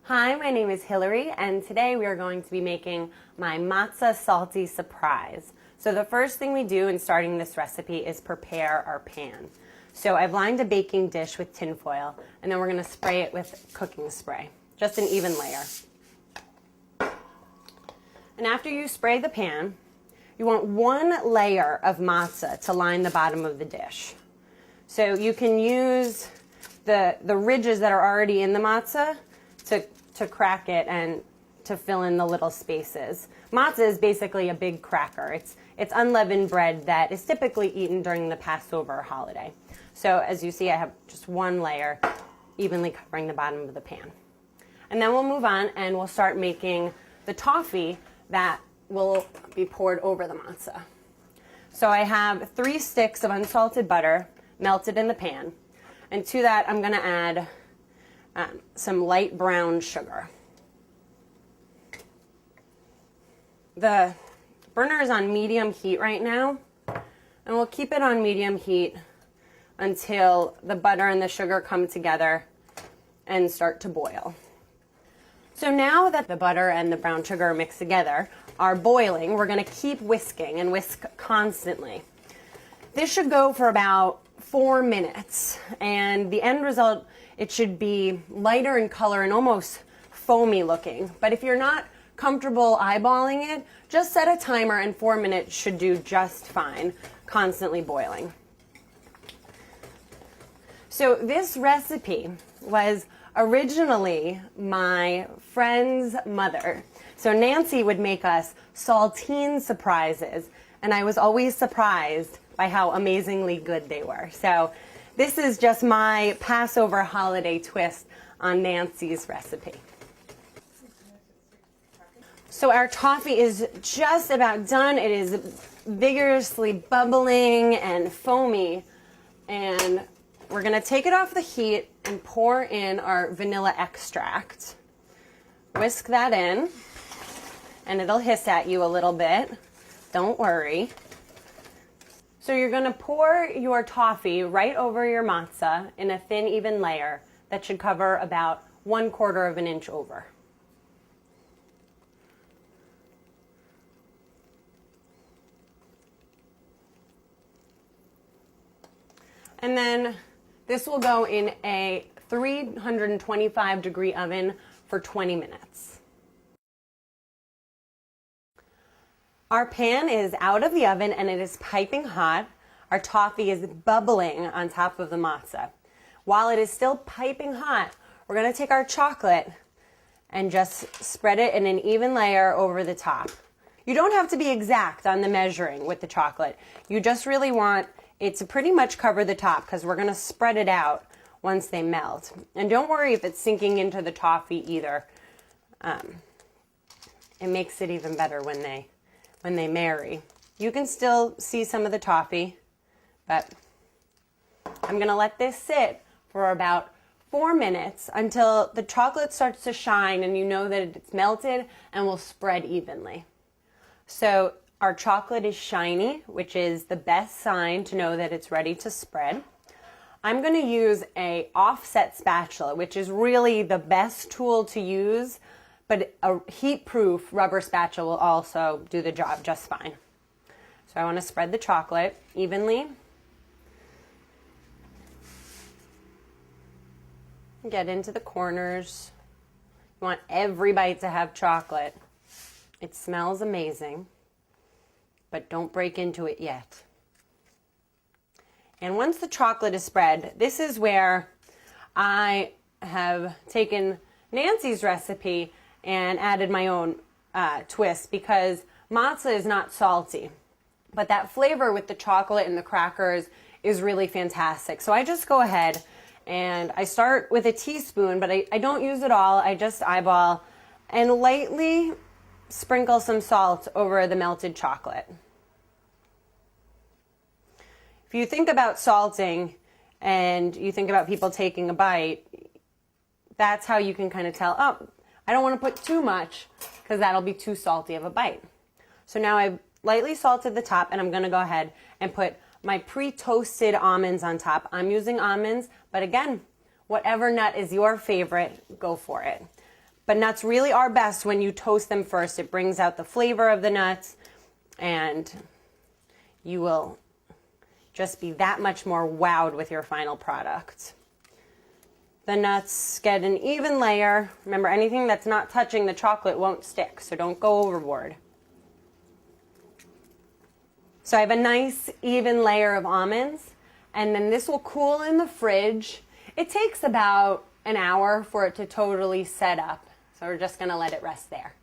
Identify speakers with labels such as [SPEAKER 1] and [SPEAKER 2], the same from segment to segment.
[SPEAKER 1] Hi, my name is Hilary, and today we are going to be making my matzah salty surprise. So the first thing we do in starting this recipe is prepare our pan. So I've lined a baking dish with tin foil, and then we're going to spray it with cooking spray, just an even layer. And after you spray the pan, you want one layer of matzah to line the bottom of the dish. So you can use the ridges that are already in the matzah to crack it and to fill in the little spaces. Matzah is basically a big cracker. It's unleavened bread that is typically eaten during the Passover holiday. So as you see, I have just one layer evenly covering the bottom of the pan. And then we'll move on and we'll start making the toffee that will be poured over the matzah. So I have 3 sticks of unsalted butter melted in the pan. And to that, I'm going to add some light brown sugar. The burner is on medium heat right now, and we'll keep it on medium heat until the butter and the sugar come together and start to boil. So now that the butter and the brown sugar are mixed together, are boiling, we're going to keep whisking and whisk constantly. This should go for about 4 minutes, and the end result, it should be lighter in color and almost foamy looking. But if you're not comfortable eyeballing it, just set a timer and 4 minutes should do just fine, constantly boiling. So this recipe was originally my friend's mother. So Nancy would make us saltine surprises, and I was always surprised by how amazingly good they were. So this is just my Passover holiday twist on Nancy's recipe. So our toffee is just about done. It is vigorously bubbling and foamy. And we're going to take it off the heat and pour in our vanilla extract. Whisk that in, and it'll hiss at you a little bit. Don't worry. So you're going to pour your toffee right over your matzah in a thin, even layer that should cover about 1/4 of an inch over. And then this will go in a 325-degree oven for 20 minutes. Our pan is out of the oven and it is piping hot. Our toffee is bubbling on top of the matzah. While it is still piping hot, we're going to take our chocolate and just spread it in an even layer over the top. You don't have to be exact on the measuring with the chocolate. You just really want it to pretty much cover the top because we're going to spread it out once they melt. And don't worry if it's sinking into the toffee either. It makes it even better when they marry. You can still see some of the toffee, but I'm going to let this sit for about 4 minutes until the chocolate starts to shine and you know that it's melted and will spread evenly. So our chocolate is shiny, which is the best sign to know that it's ready to spread. I'm going to use an offset spatula, which is really the best tool to use, but a heat-proof rubber spatula will also do the job just fine. So I want to spread the chocolate evenly. Get into the corners. You want every bite to have chocolate. It smells amazing, but don't break into it yet. And once the chocolate is spread, this is where I have taken Nancy's recipe and added my own twist, because matzah is not salty, but that flavor with the chocolate and the crackers is really fantastic. So I just go ahead and I start with a teaspoon, but I don't use it all. I just eyeball and lightly sprinkle some salt over the melted chocolate. If you think about salting and you think about people taking a bite, that's how you can kind of tell, oh, I don't want to put too much because that'll be too salty of a bite. So now I've lightly salted the top, and I'm going to go ahead and put my pre-toasted almonds on top. I'm using almonds, but again, whatever nut is your favorite, go for it. But nuts really are best when you toast them first. It brings out the flavor of the nuts, and you will just be that much more wowed with your final product. The nuts get an even layer. Remember, anything that's not touching the chocolate won't stick, so don't go overboard. So I have a nice even layer of almonds, and then this will cool in the fridge. It takes about an hour for it to totally set up, so we're just gonna let it rest there.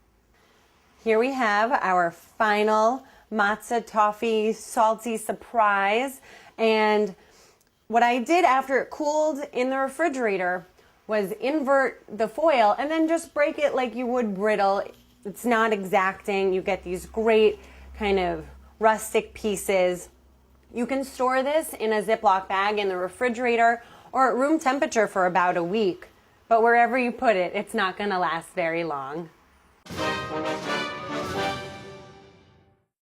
[SPEAKER 1] Here we have our final matzo toffee salty surprise, and what I did after it cooled in the refrigerator was invert the foil and then just break it like you would brittle. It's not exacting. You get these great kind of rustic pieces. You can store this in a Ziploc bag in the refrigerator or at room temperature for about a week. But wherever you put it, it's not going to last very long.